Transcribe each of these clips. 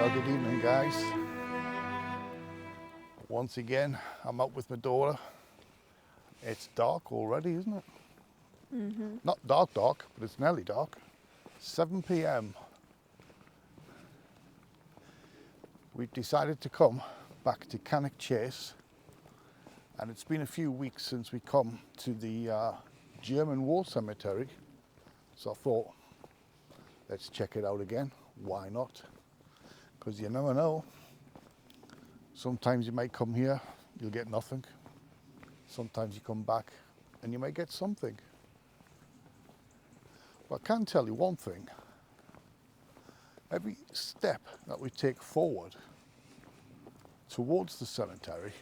Well, good evening, guys. Once again, I'm out with my daughter. It's dark already, isn't it? Mm-hmm. Not dark, dark, but it's nearly dark. 7 p.m. We've decided to come back to Cannock Chase, and it's been a few weeks since we come to the German war cemetery, so I thought, let's check it out again. Why not? Because you never know. Sometimes you might come here, you'll get nothing. Sometimes you come back and you might get something. But I can tell you one thing. Every step that we take forward towards the cemetery,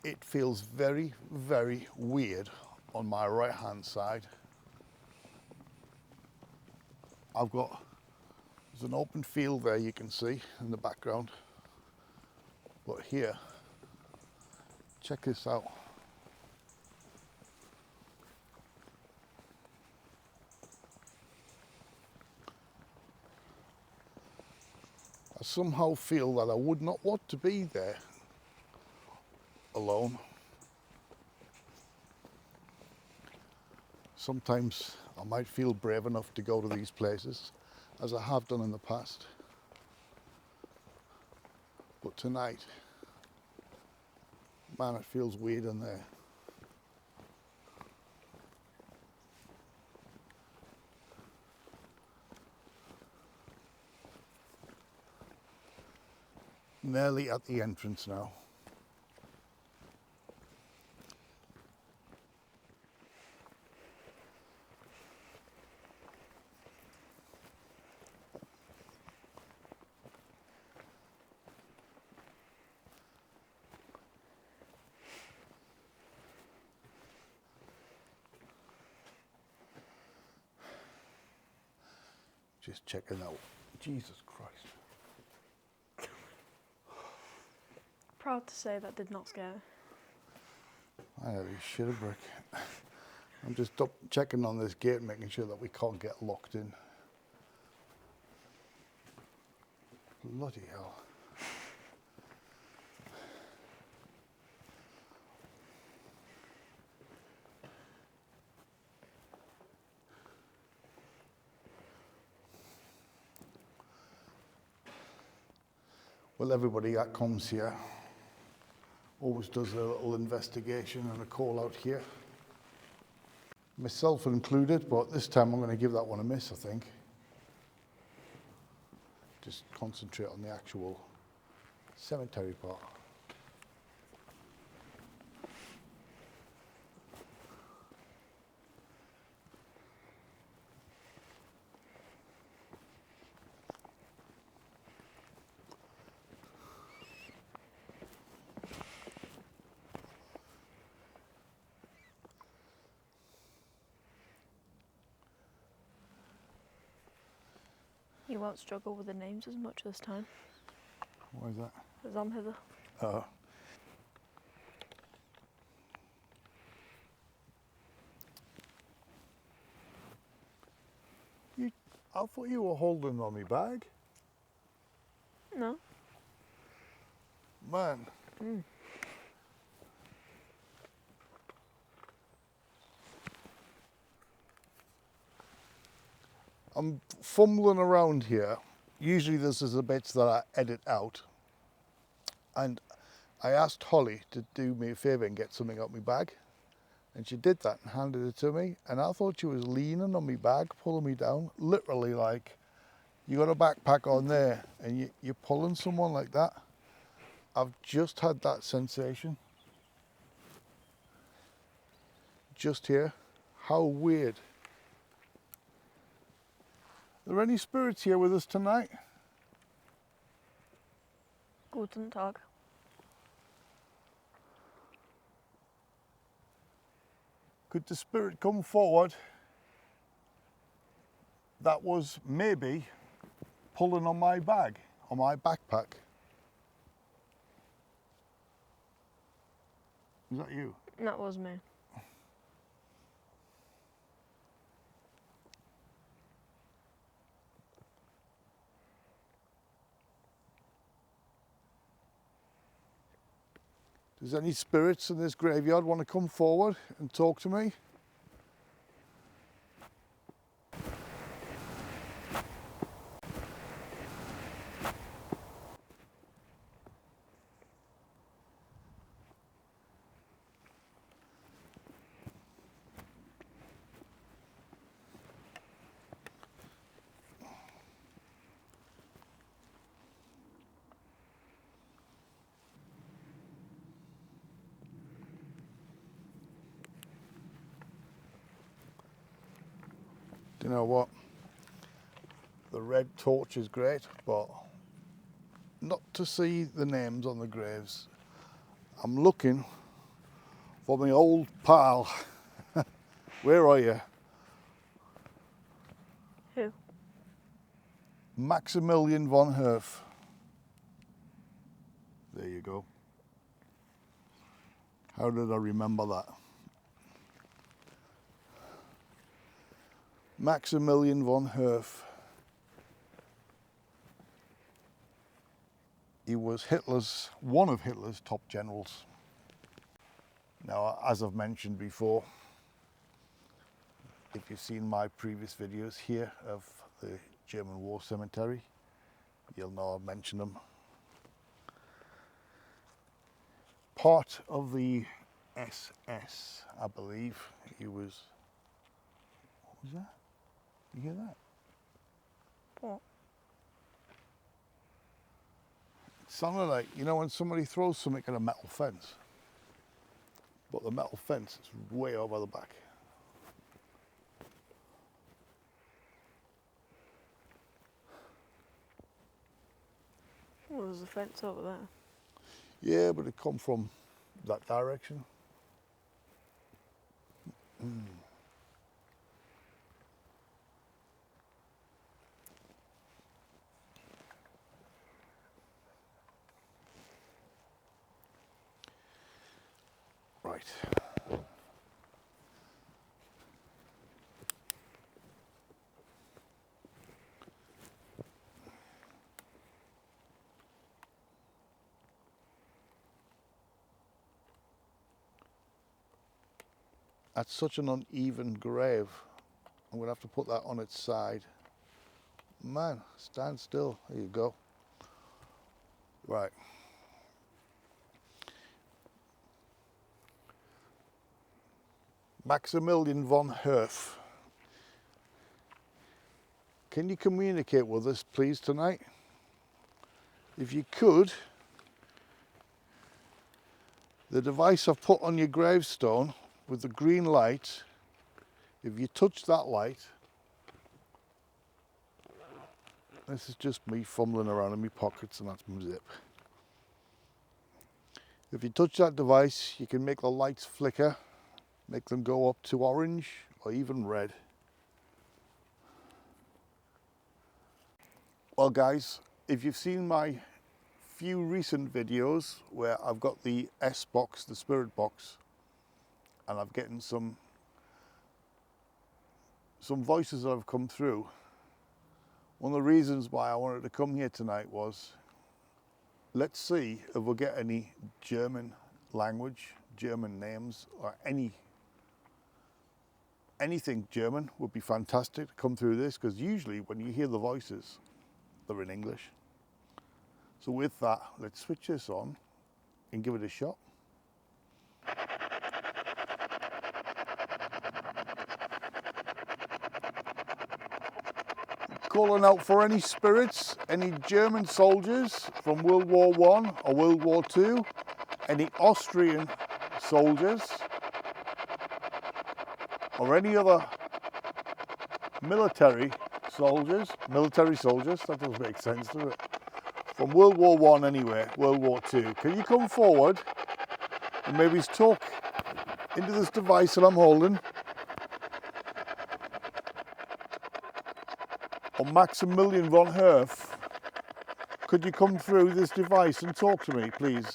it feels very, very weird on my right hand side. There's an open field there you can see in the background. But here, check this out. I somehow feel that I would not want to be there alone. Sometimes I might feel brave enough to go to these places, as I have done in the past. But tonight, man, it feels weird in there. Nearly at the entrance now. Just checking out. Jesus Christ. Proud to say that did not scare. I had a shit a brick. I'm just checking on this gate, making sure that we can't get locked in. Bloody hell. Well, everybody that comes here always does a little investigation and a call out here. Myself included, but this time I'm going to give that one a miss, I think. Just concentrate on the actual cemetery part. You won't struggle with the names as much this time. Why is that? Because I'm hither. I thought you were holding on my bag. No. Man. I'm fumbling around here. Usually this is the bits that I edit out. And I asked Holly to do me a favour and get something out of my bag. And she did that and handed it to me. And I thought she was leaning on my bag, pulling me down. Literally like, you got a backpack on there and you're pulling someone like that. I've just had that sensation. Just here. How weird. Are there any spirits here with us tonight? Guten Tag. Could the spirit come forward that was maybe pulling on my bag, on my backpack? Is that you? That was me. Does any spirits in this graveyard want to come forward and talk to me? Do you know what? The red torch is great, but not to see the names on the graves. I'm looking for my old pal. Where are you? Who? Maximilian von Herf. There you go. How did I remember that? Maximilian von Herf. He was one of Hitler's top generals. Now, as I've mentioned before, if you've seen my previous videos here of the German war cemetery, you'll know I've mentioned them. Part of the SS, I believe. He was, what was that? You hear that? What? It sounded like, you know, when somebody throws something at a metal fence, but the metal fence is way over the back. Well, there's a fence over there. Yeah, but it come from that direction. Right. That's such an uneven grave. I'm going to have to put that on its side. Man, stand still. There you go. Right. Maximilian von Herf. Can you communicate with us, please, tonight? If you could, the device I've put on your gravestone with the green light, if you touch that light, this is just me fumbling around in my pockets and that's my zip. If you touch that device, you can make the lights flicker, make them go up to orange or even red. Well guys, if you've seen my few recent videos where I've got the S box, the spirit box, and I've getting some voices that have come through. One of the reasons why I wanted to come here tonight was, let's see if we'll get any German language, German names, or anything German would be fantastic to come through this, because usually when you hear the voices, they're in English. So with that, let's switch this on and give it a shot. Calling out for any spirits, any German soldiers from World War I or World War II, any Austrian soldiers, or any other military soldiers, that doesn't make sense, does it? From World War I anyway, World War II. Can you come forward and maybe talk into this device that I'm holding? Or Maximilian von Herf, could you come through this device and talk to me, please?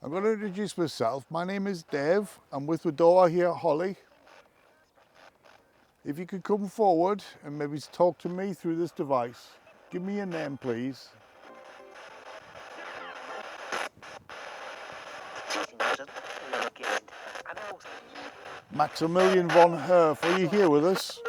I'm going to introduce myself. My name is Dave. I'm with my daughter here, Holly. If you could come forward and maybe talk to me through this device. Give me your name, please. Maximilian von Herf, are you here with us?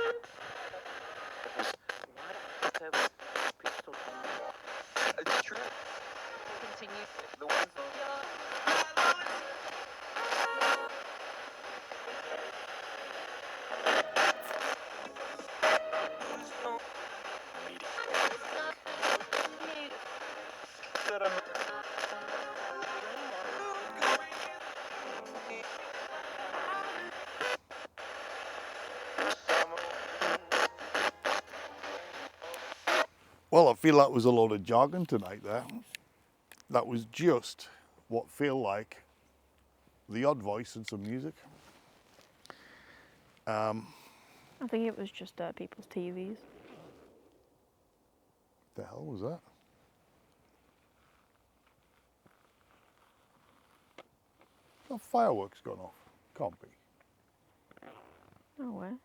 Well, I feel that was a load of jargon tonight there. That was just what feel like the odd voice and some music. I think it was just people's TVs. The hell was that? Oh, fireworks gone off. Can't be. Oh, well.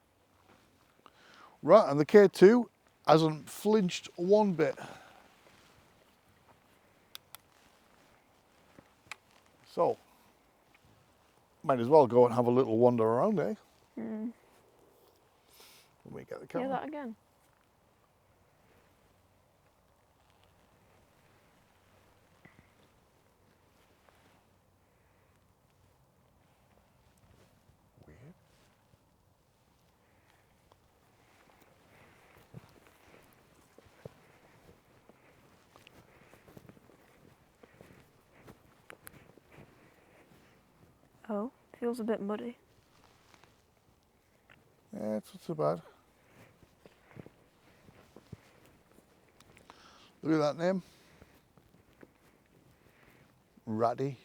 Right, and the K2 hasn't flinched one bit. So, might as well go and have a little wander around, eh? Mm. Let me get the Yeah, camera. that again. Weird. Oh, feels a bit muddy. Yeah, it's not so bad. Look at that name. Ratty.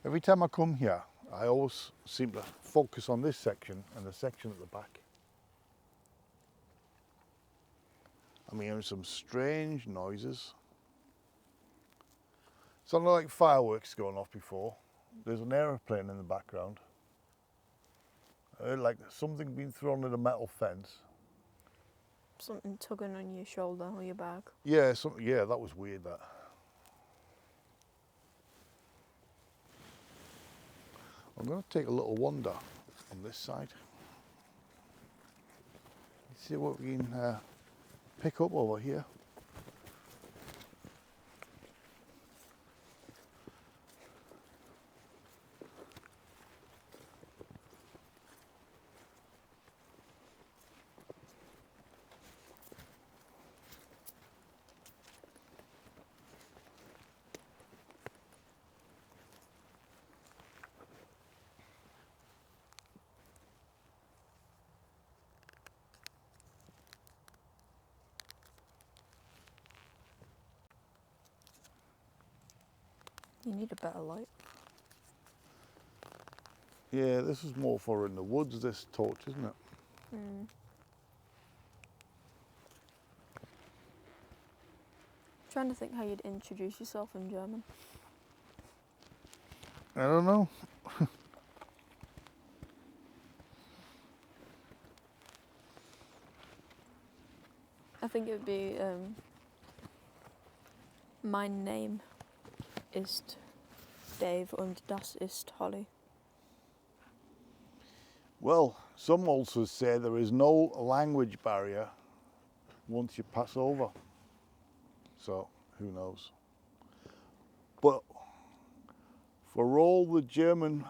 Every time I come here, I always seem to focus on this section and the section at the back. I'm hearing some strange noises. Sounded like fireworks going off before. There's an aeroplane in the background. I heard like something being thrown at a metal fence. Something tugging on your shoulder or your back. Yeah, yeah, that was weird, that. I'm going to take a little wander on this side. See what we can pick up over here. You need a better light. Yeah, this is more for in the woods, this torch, isn't it? Mm. Trying to think how you'd introduce yourself in German. I don't know. I think it would be, mein Name ist Dave und das ist Holly. Well, some also say there is no language barrier once you pass over. So, who knows? But for all the German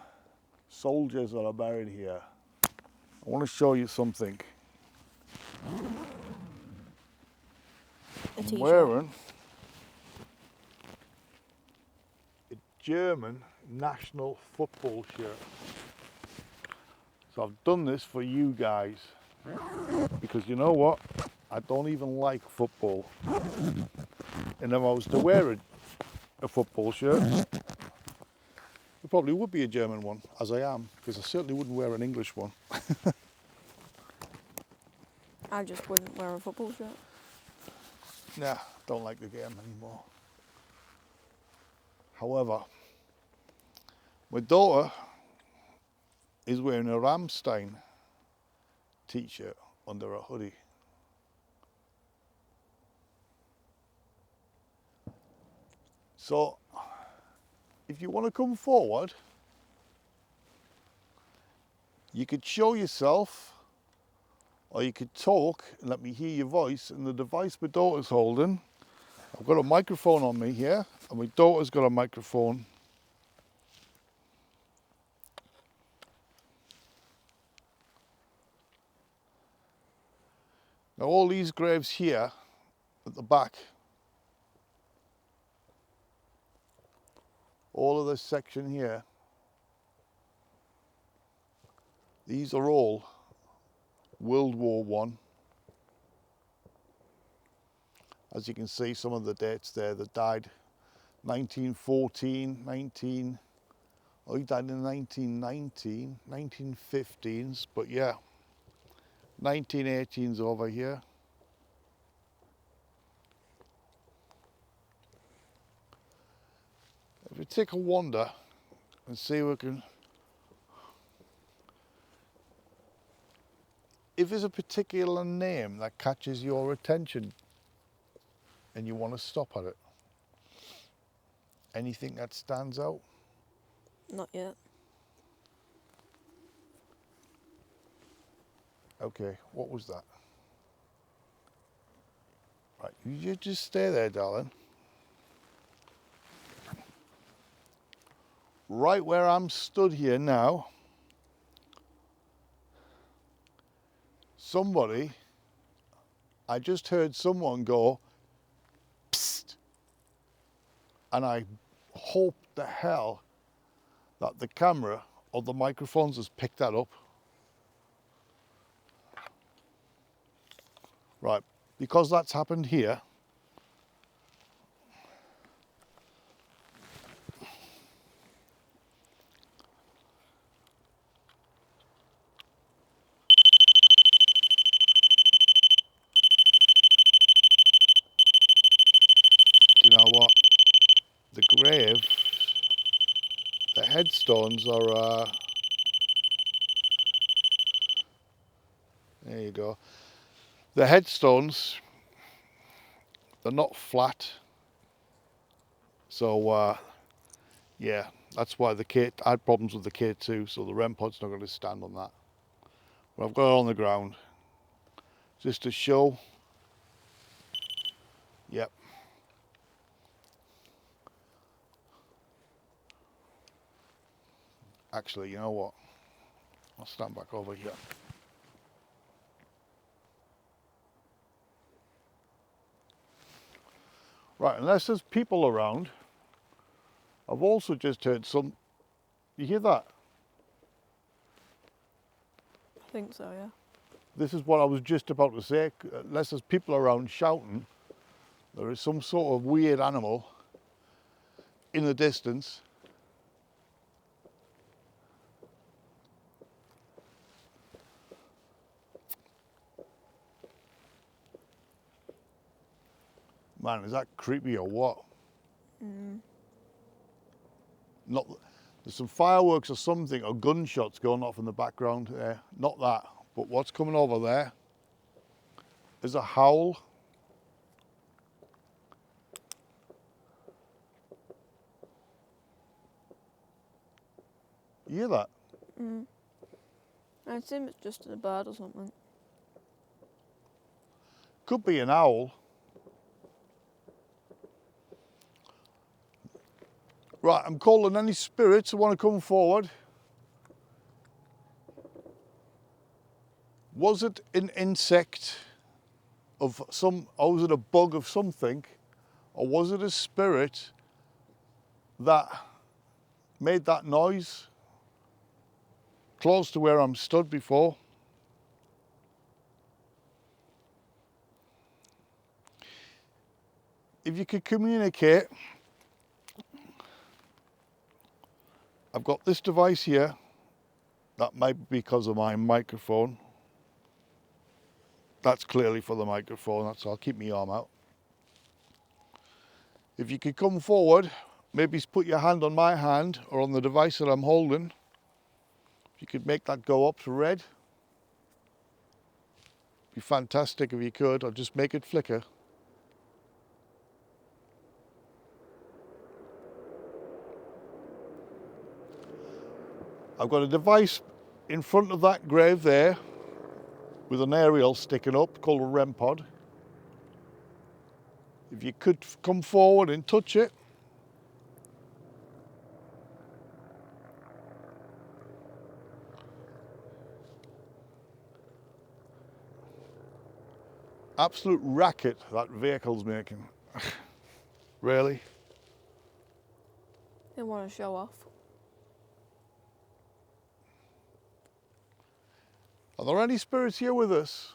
soldiers that are buried here, I want to show you something. A I'm t-shirt. wearing German national football shirt. So I've done this for you guys because you know what? I don't even like football. And if I was to wear a football shirt, it probably would be a German one, as I am, because I certainly wouldn't wear an English one. I just wouldn't wear a football shirt. Nah, don't like the game anymore. However, my daughter is wearing a Rammstein t-shirt under a hoodie. So, if you want to come forward, you could show yourself, or you could talk and let me hear your voice. And the device my daughter's holding, I've got a microphone on me here, and my daughter's got a microphone. Now all these graves here at the back, all of this section here, these are all World War One. As you can see, some of the dates there that died 1914, he died in 1919, 1915s, but yeah, 1918's over here. If we take a wander and see if we can, if there's a particular name that catches your attention and you want to stop at it, anything that stands out? Not yet. Okay, what was that? Right, you just stay there, darling. Right where I'm stood here now, I just heard someone go, psst, and I hope the hell that the camera or the microphones has picked that up. Right, because that's happened here, do you know what? The grave, the headstones are, there you go. The headstones, they're not flat. So, yeah, that's why I had problems with the K2, so the REM pod's not going to stand on that. But I've got it on the ground, just to show. Yep. Actually, you know what? I'll stand back over here. Right, unless there's people around, I've also just heard some, you hear that? I think so, yeah. This is what I was just about to say. Unless there's people around shouting, there is some sort of weird animal in the distance. Man, is that creepy or what? Not, there's some fireworks or something, or gunshots going off in the background there. Not that, but what's coming over there is a howl. You hear that? I assume it's just a bird or something. Could be an owl. Right, I'm calling any spirits who want to come forward. Was it an insect of some, or was it a bug of something? Or was it a spirit that made that noise close to where I'm stood before. If you could communicate, I've got this device here. That might be because of my microphone. That's clearly for the microphone, so I'll keep my arm out. If you could come forward, maybe put your hand on my hand or on the device that I'm holding. If you could make that go up to red. Be fantastic if you could, or just make it flicker. I've got a device in front of that grave there with an aerial sticking up called a REM pod. If you could come forward and touch it. Absolute racket that vehicle's making. Really? They want to show off. Are there any spirits here with us?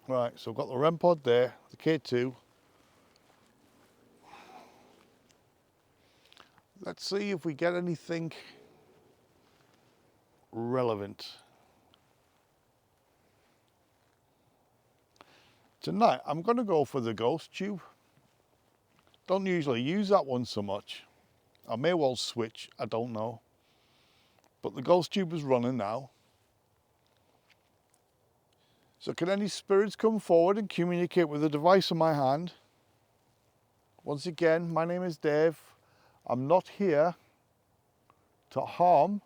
Right, so I've got the REM pod there, the K2. Let's see if we get anything relevant. Tonight, I'm going to go for the ghost tube. Don't usually use that one so much. I may well switch, I don't know. But the ghost tube is running now. So can any spirits come forward and communicate with the device in my hand? Once again, my name is Dave. I'm not here to harm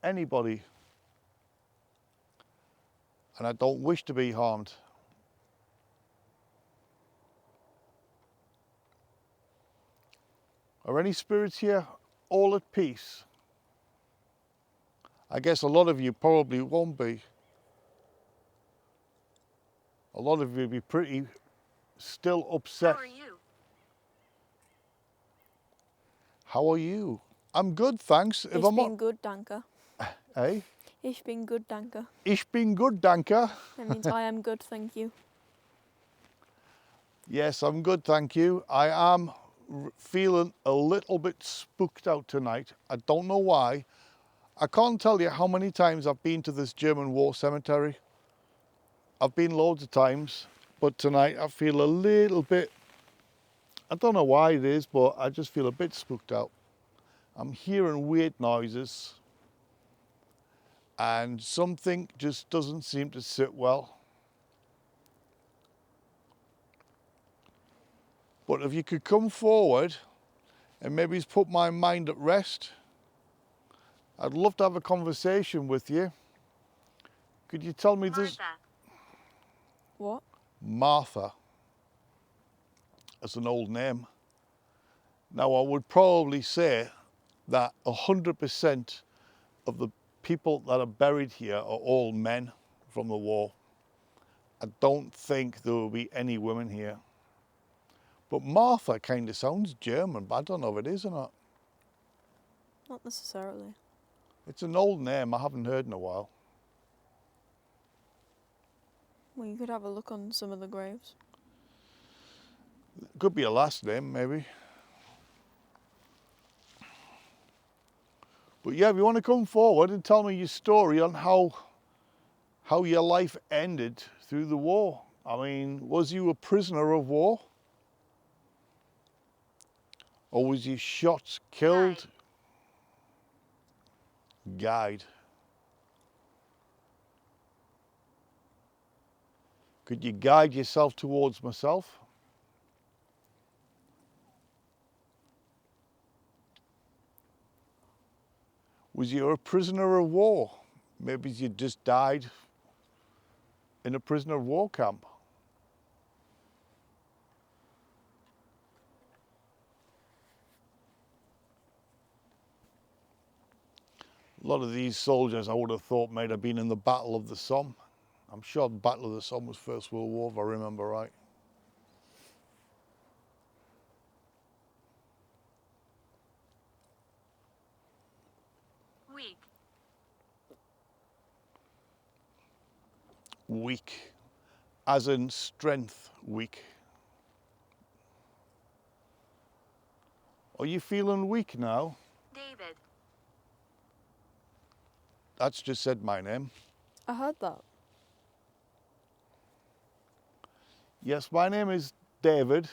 anybody. And I don't wish to be harmed. Are any spirits here all at peace? I guess a lot of you probably won't be. A lot of you will be pretty still upset. How are you? How are you? I'm good, thanks. Ich bin gut, danke. Hey? Ich bin gut, danke. Ich bin good, danke. That means I am good, thank you. Yes, I'm good, thank you. I am feeling a little bit spooked out tonight. I don't know why. I can't tell you how many times I've been to this German war cemetery. I've been loads of times, but tonight I feel a little bit, I don't know why it is, but I just feel a bit spooked out. I'm hearing weird noises and something just doesn't seem to sit well. But if you could come forward and maybe put my mind at rest, I'd love to have a conversation with you. Could you tell me this? Martha. What? Martha. That's an old name. Now I would probably say that 100% of the people that are buried here are all men from the war. I don't think there will be any women here. But Martha kind of sounds German, but I don't know if it is or not. Not necessarily. It's an old name I haven't heard in a while. Well, you could have a look on some of the graves. It could be a last name, maybe. But yeah, if you want to come forward and tell me your story on how your life ended through the war. I mean, was you a prisoner of war? Or was you shot, killed? Guide. Could you guide yourself towards myself? Was you a prisoner of war? Maybe you just died in a prisoner of war camp. A lot of these soldiers I would have thought might have been in the Battle of the Somme. I'm sure the Battle of the Somme was First World War, if I remember right. Weak. Weak, as in strength weak. Are you feeling weak now? David. That's just said my name. I heard that. Yes, my name is David,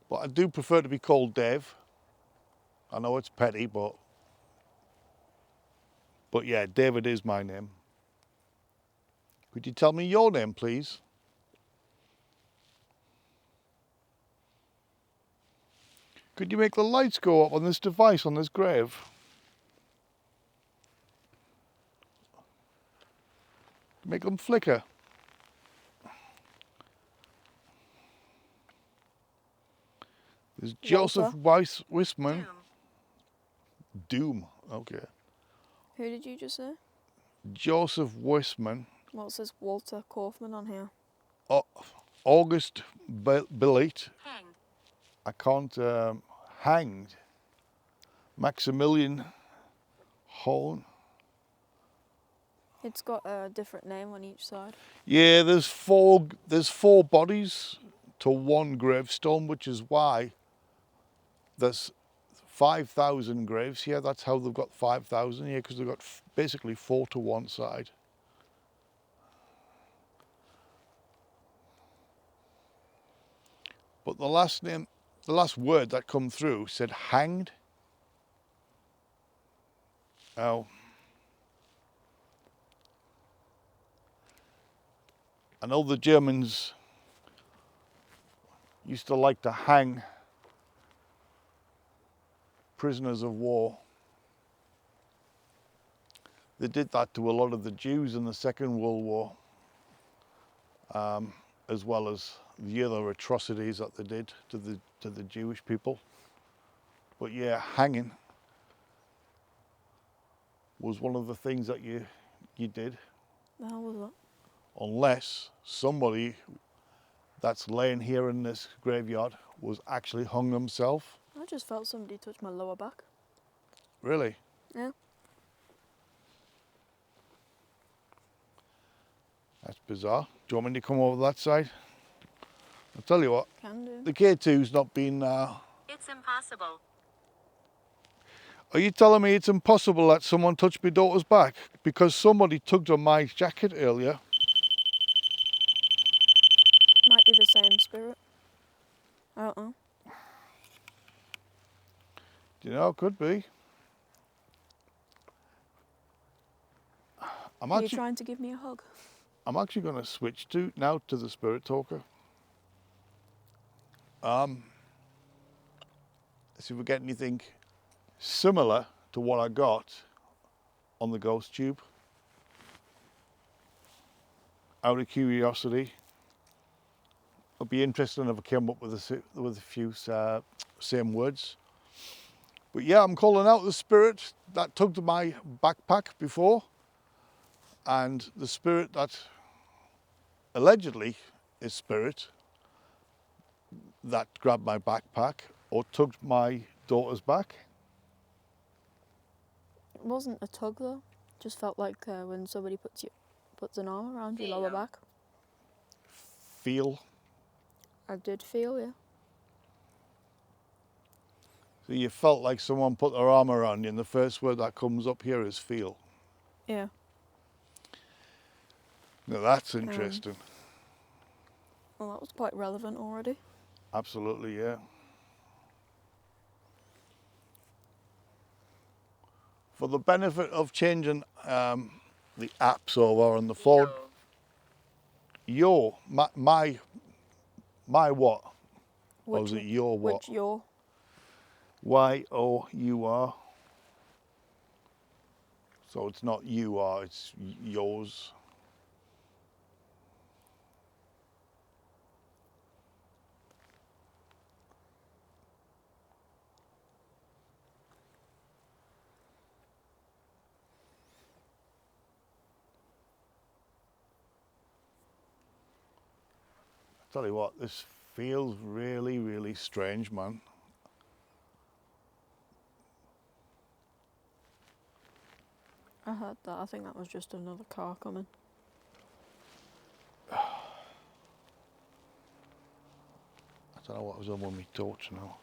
but I do prefer to be called Dave. I know it's petty, but yeah, David is my name. Could you tell me your name, please? Could you make the lights go up on this device, on this grave? Make them flicker. There's Joseph Weissman. Doom. Doom, okay. Who did you just say? Joseph Weissman. Well, it says Walter Kaufman on here. August Billet. Hanged. I can't. Hanged. Maximilian Holm. It's got a different name on each side. Yeah, there's four bodies to one gravestone, which is why there's 5,000 graves here. That's how they've got 5,000 here, because they've got basically 4 to one side. But the last word that come through said hanged. Now, I know the Germans used to like to hang prisoners of war. They did that to a lot of the Jews in the Second World War, as well as the other atrocities that they did to the Jewish people. But yeah, hanging was one of the things that you did, The hell was that? unless somebody that's laying here in this graveyard was actually hung themselves. I just felt somebody touch my lower back. Really? Yeah. That's bizarre. Do you want me to come over that side? I'll tell you what, Can do. the K2's not been... It's impossible. Are you telling me it's impossible that someone touched my daughter's back? Because somebody tugged on my jacket earlier. Might be the same spirit. I don't know. Do you know, could be. Are you trying to give me a hug? I'm actually going to switch now to the spirit talker. See if we get anything similar to what I got on the ghost tube. Out of curiosity, it'd be interesting if I came up with a few same words. But yeah, I'm calling out the spirit that tugged my backpack before, and the spirit that allegedly is spirit that grabbed my backpack or tugged my daughter's back. It wasn't a tug though. Just felt like when somebody puts an arm around your lower Feel. back. Feel. I did feel, yeah. So you felt like someone put their arm around you, and the first word that comes up here is feel. Yeah. Now that's interesting. Well, that was quite relevant already. Absolutely, yeah. For the benefit of changing the apps over on the phone, my what? Or is it your what? Which your? Y-O-U-R. So it's not you are, it's yours. Tell you what, this feels really, really strange, man. I heard that. I think that was just another car coming. I don't know what was on with my torch now.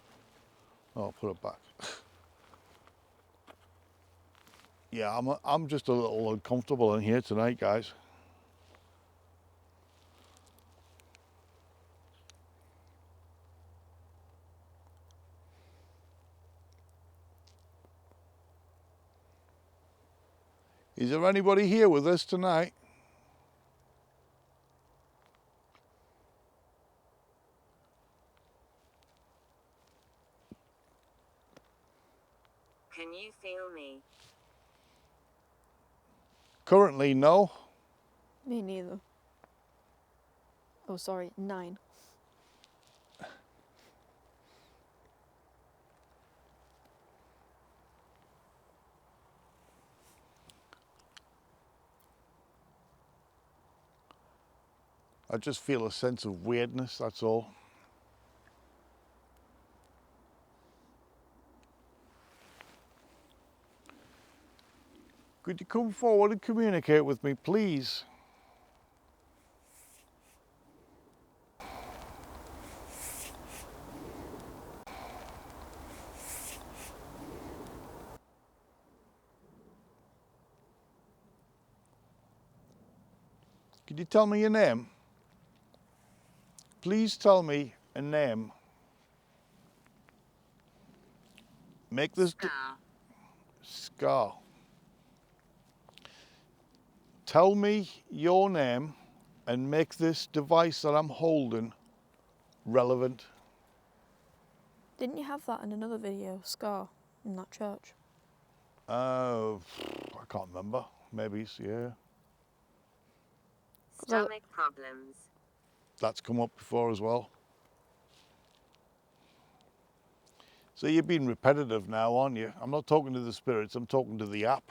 Oh, I'll put it back. Yeah, I'm just a little uncomfortable in here tonight, guys. Is there anybody here with us tonight? Can you feel me? Currently, no. Me neither. Oh, sorry, 9. I just feel a sense of weirdness, that's all. Could you come forward and communicate with me, please? Could you tell me your name? Please tell me a name. Make this Scar. Tell me your name and make this device that I'm holding relevant. Didn't you have that in another video, Scar, in that church? I can't remember. Maybe, yeah. Stomach problems. That's come up before as well. So you're being repetitive now, aren't you? I'm not talking to the spirits, I'm talking to the app.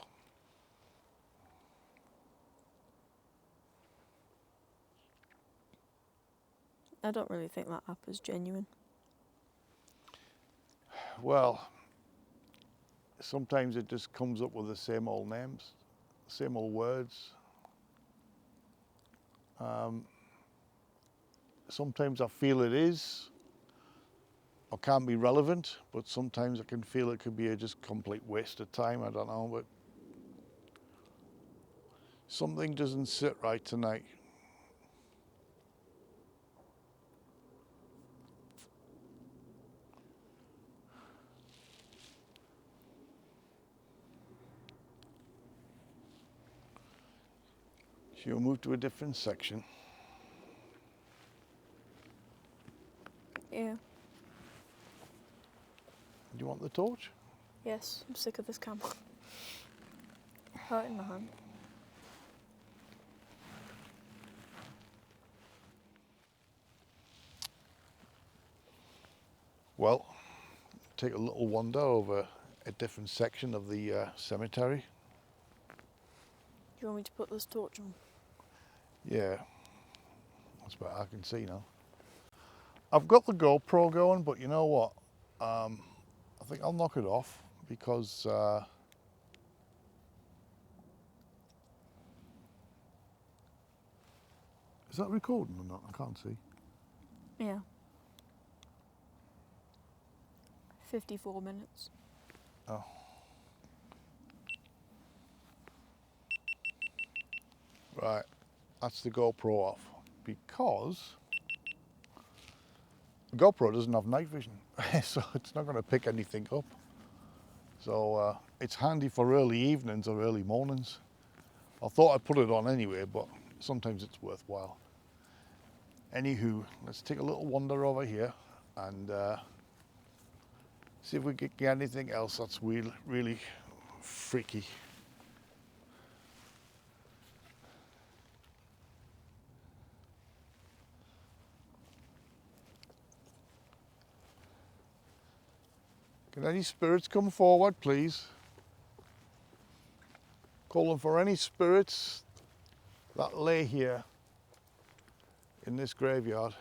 I don't really think that app is genuine. Well, sometimes it just comes up with the same old names, same old words. Sometimes I feel it is or can be relevant, but sometimes I can feel it could be a just complete waste of time. I don't know, but something doesn't sit right tonight. She'll move to a different section. Yeah. Do you want the torch? Yes, I'm sick of this camera. Hurting my hand. Well, take a little wander over a different section of the cemetery. Do you want me to put this torch on? Yeah, that's better. I can see now. I've got the GoPro going, but you know what? I think I'll knock it off because is that recording or not? I can't see. Yeah. 54 minutes. Oh. Right, that's the GoPro off because the GoPro doesn't have night vision, so it's not going to pick anything up. So it's handy for early evenings or early mornings. I thought I'd put it on anyway, but sometimes it's worthwhile. Anywho, let's take a little wander over here and see if we can get anything else that's really freaky. Can any spirits come forward, please? Calling for any spirits that lay here in this graveyard.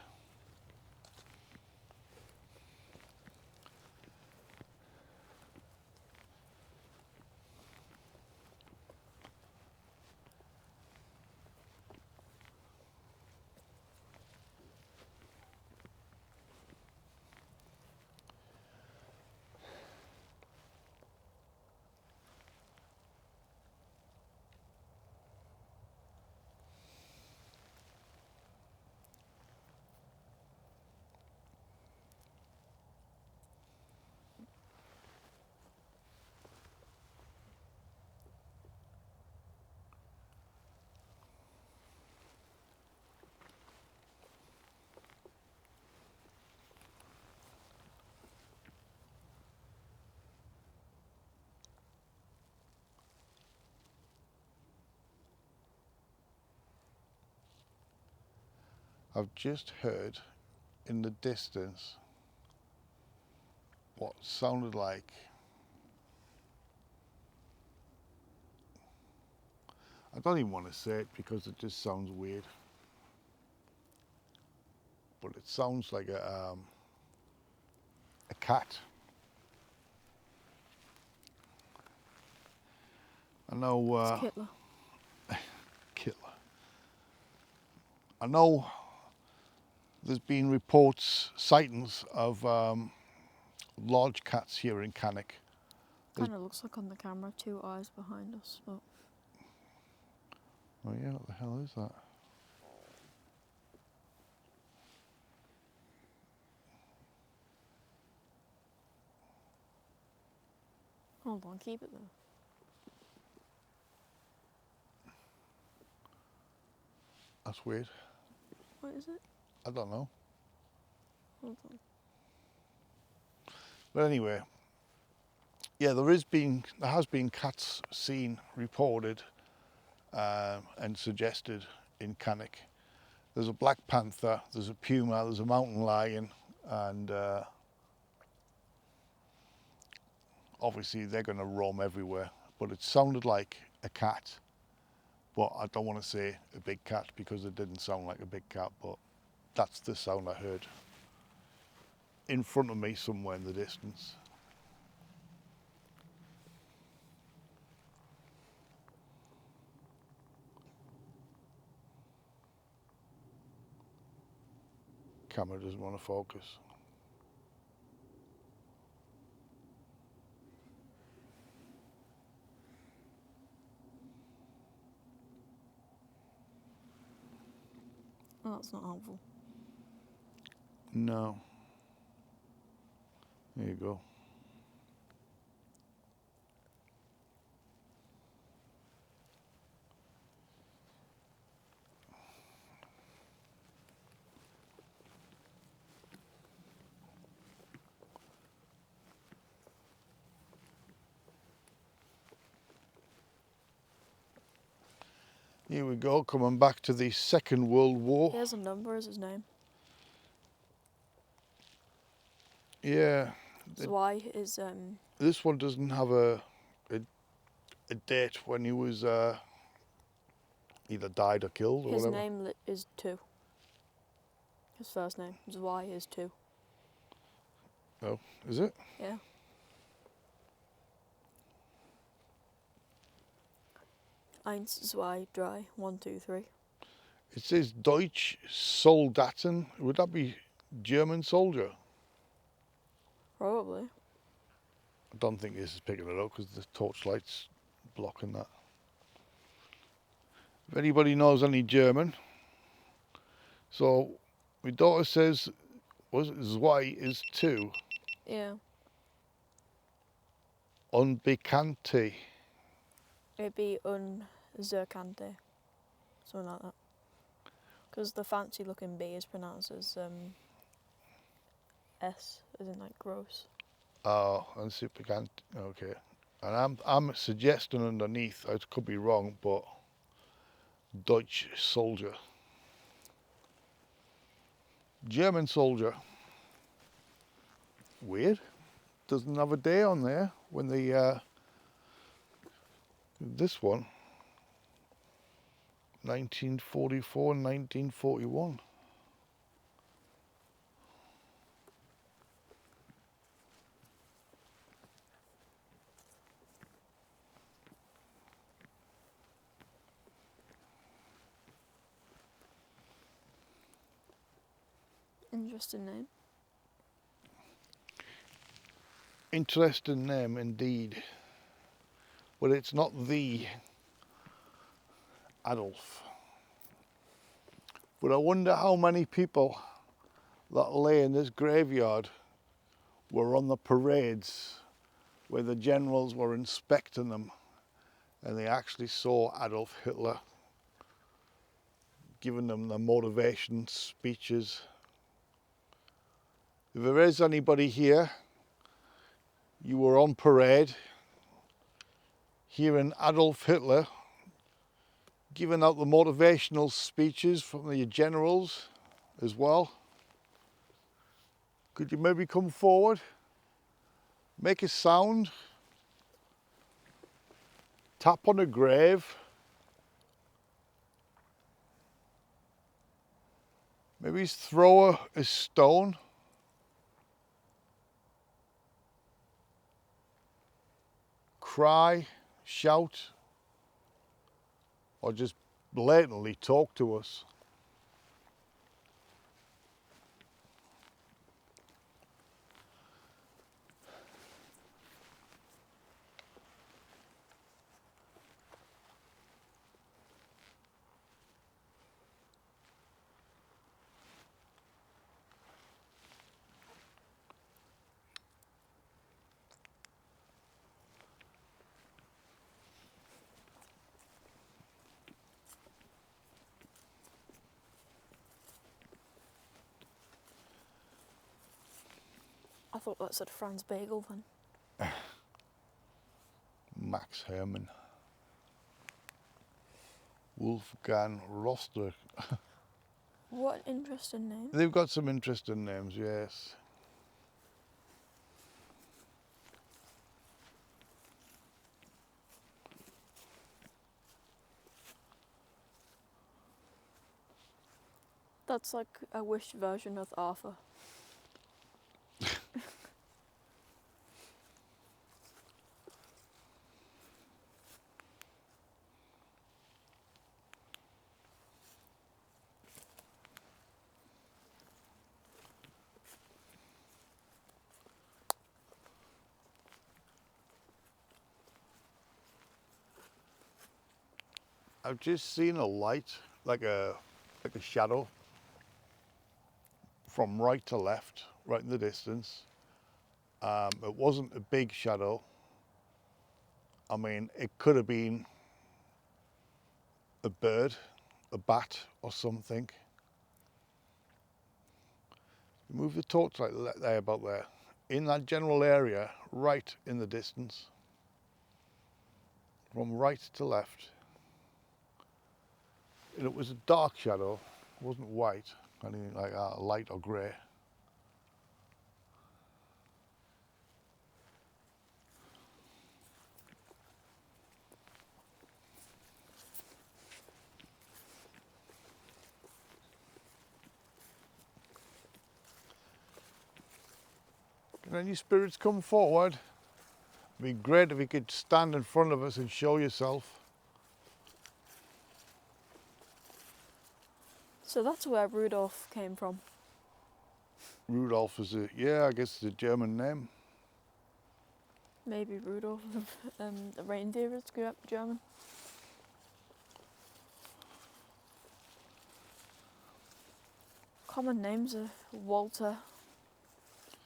I've just heard in the distance what sounded like, I don't even want to say it because it just sounds weird, but it sounds like a cat. I know It's Hitler. Hitler. I know there's been reports, sightings of large cats here in Cannock. Kind of looks like on the camera, 2 eyes behind us, but Oh yeah, what the hell is that? hold on, keep it there. That's weird. What is it? I don't know. Hold on. But anyway, yeah, there has been cats seen, reported, and suggested in Cannock. There's a black panther, there's a puma, there's a mountain lion, and obviously they're going to roam everywhere. But it sounded like a cat, but I don't want to say a big cat because it didn't sound like a big cat, but that's the sound I heard in front of me somewhere in the distance. Camera doesn't want to focus. Oh, that's not helpful. No. There you go. Here we go, coming back to the Second World War. He has a number as his name. Yeah. Zwei is This one doesn't have a date when he was either died or killed or his whatever. name is 2. His first name, Zwei, is 2. Oh, is it? Yeah. Eins, zwei, drei, 1, 2, 3. It says Deutsch Soldaten. Would that be German soldier? Probably. I don't think this is picking it up because the torchlight's blocking that. If anybody knows any German, so my daughter says, was it Zwei is 2, Yeah. Unbekannte. It'd be unzerkannte. Something like that. Because the fancy looking B is pronounced as S, as in like gross. Oh, Unbekannte. Okay. And I'm suggesting underneath, I could be wrong, but Deutsch soldier. German soldier. Weird. Doesn't have a day on there when the this one 1944 and 1941. Interesting name. Interesting name indeed. But it's not the Adolf. But I wonder how many people that lay in this graveyard were on the parades where the generals were inspecting them and they actually saw Adolf Hitler giving them the motivation speeches. If there is anybody here, you were on parade hearing Adolf Hitler giving out the motivational speeches from the generals as well. Could you maybe come forward? Make a sound. Tap on a grave. Maybe throw a stone. Cry, shout, or just blatantly talk to us. I thought that said Franz Bagel then. Max Hermann. Wolfgang Roster. What an interesting name. They've got some interesting names, yes. That's like a Wish version of Arthur. I've just seen a light, like a shadow, from right to left, right in the distance. It wasn't a big shadow. I mean, it could have been a bird, a bat or something. Move the torch light there, about there. In that general area, right in the distance. From right to left. And it was a dark shadow, it wasn't white, anything like that, light or grey. Can any spirits come forward? It'd be great if you could stand in front of us and show yourself. So that's where Rudolph came from. Rudolph is yeah, I guess it's a German name. Maybe Rudolph, the reindeer is German. Common names are Walter,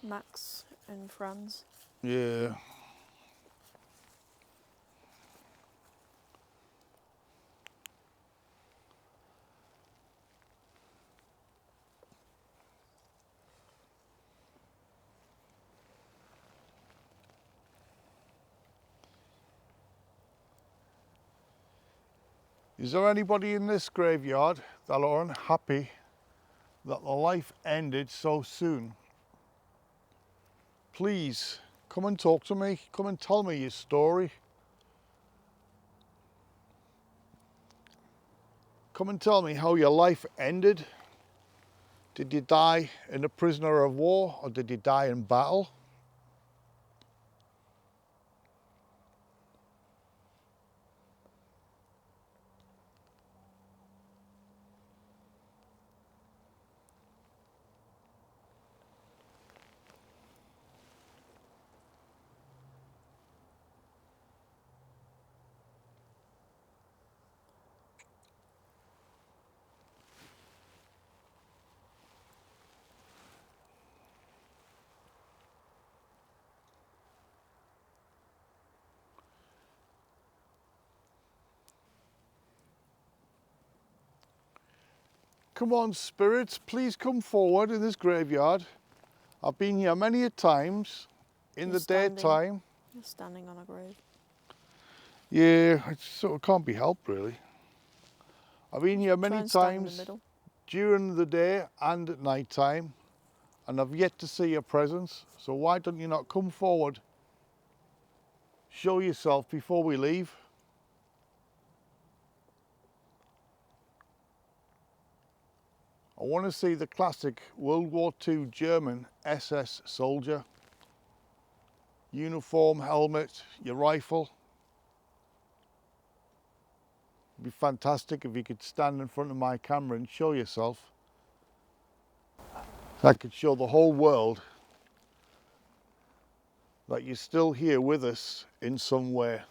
Max, and Franz. Yeah. Is there anybody in this graveyard that are unhappy that their life ended so soon? Please come and talk to me. Come and tell me your story. Come and tell me how your life ended. Did you die in a prisoner of war or did you die in battle? Come on, spirits, please come forward in this graveyard. I've been here many a times in You're the standing. daytime. You're standing on a grave. Yeah, it sort of can't be helped really. I've been here Try many and stand in the times. middle. during the day and at night time, and I've yet to see your presence. So why don't you not come forward, show yourself before we leave? I want to see the classic World War II German SS soldier. Uniform, helmet, your rifle. It'd be fantastic if you could stand in front of my camera and show yourself. I could show the whole world that you're still here with us in some way.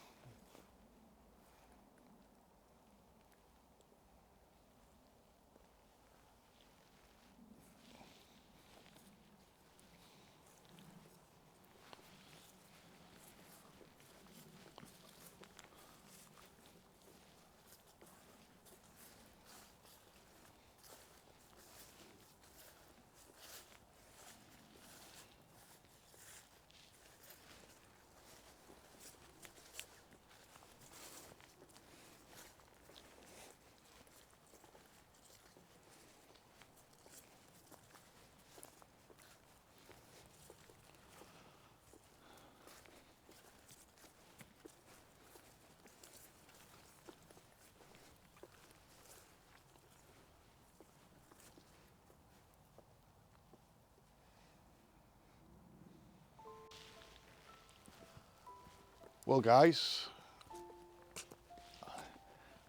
Well guys, I'm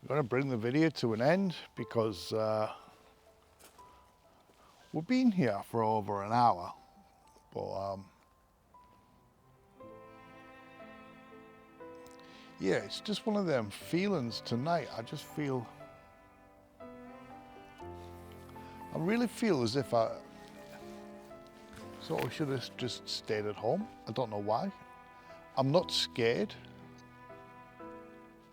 going to bring the video to an end because we've been here for over an hour, but yeah, it's just one of them feelings tonight. I really feel as if I sort of should have just stayed at home. I don't know why. I'm not scared,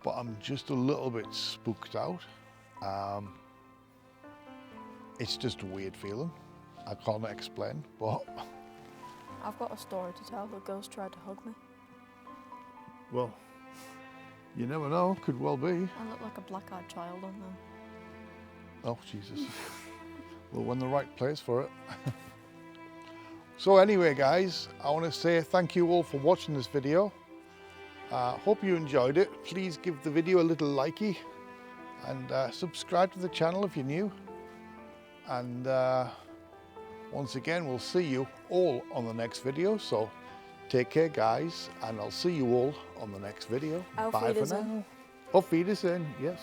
but I'm just a little bit spooked out. It's just a weird feeling. I can't explain, but... I've got a story to tell. The ghost tried to hug me. Well, you never know, could well be. I look like a black-eyed child on there. Oh, Jesus. Well, we're in the right place for it. So anyway, guys, I want to say thank you all for watching this video. Hope you enjoyed it. Please give the video a little likey and subscribe to the channel if you're new. And once again, we'll see you all on the next video. So take care, guys, and I'll see you all on the next video. Auf Bye for Wiedersehen. now. Auf Wiedersehen, yes.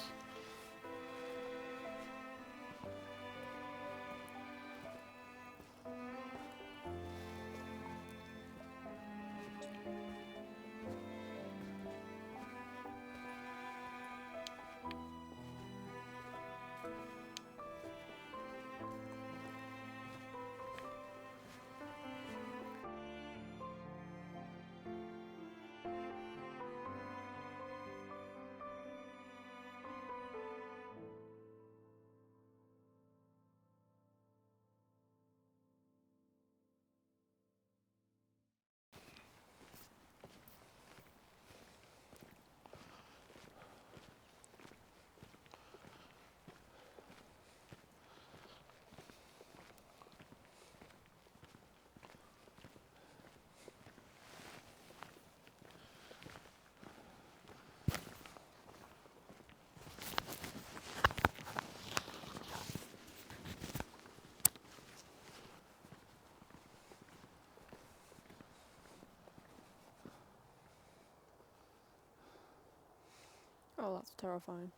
Oh, that's terrifying.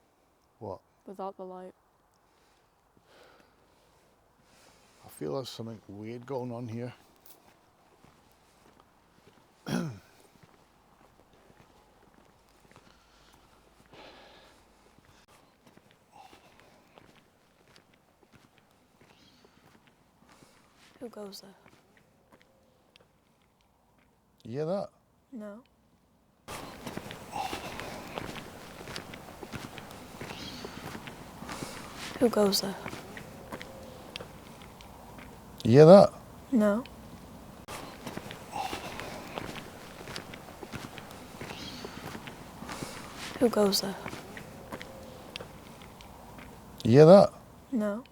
What? Without the light. I feel there's something weird going on here. Who goes there? You hear that? No. Who goes there? You hear that? No. Who goes there? You hear that? No.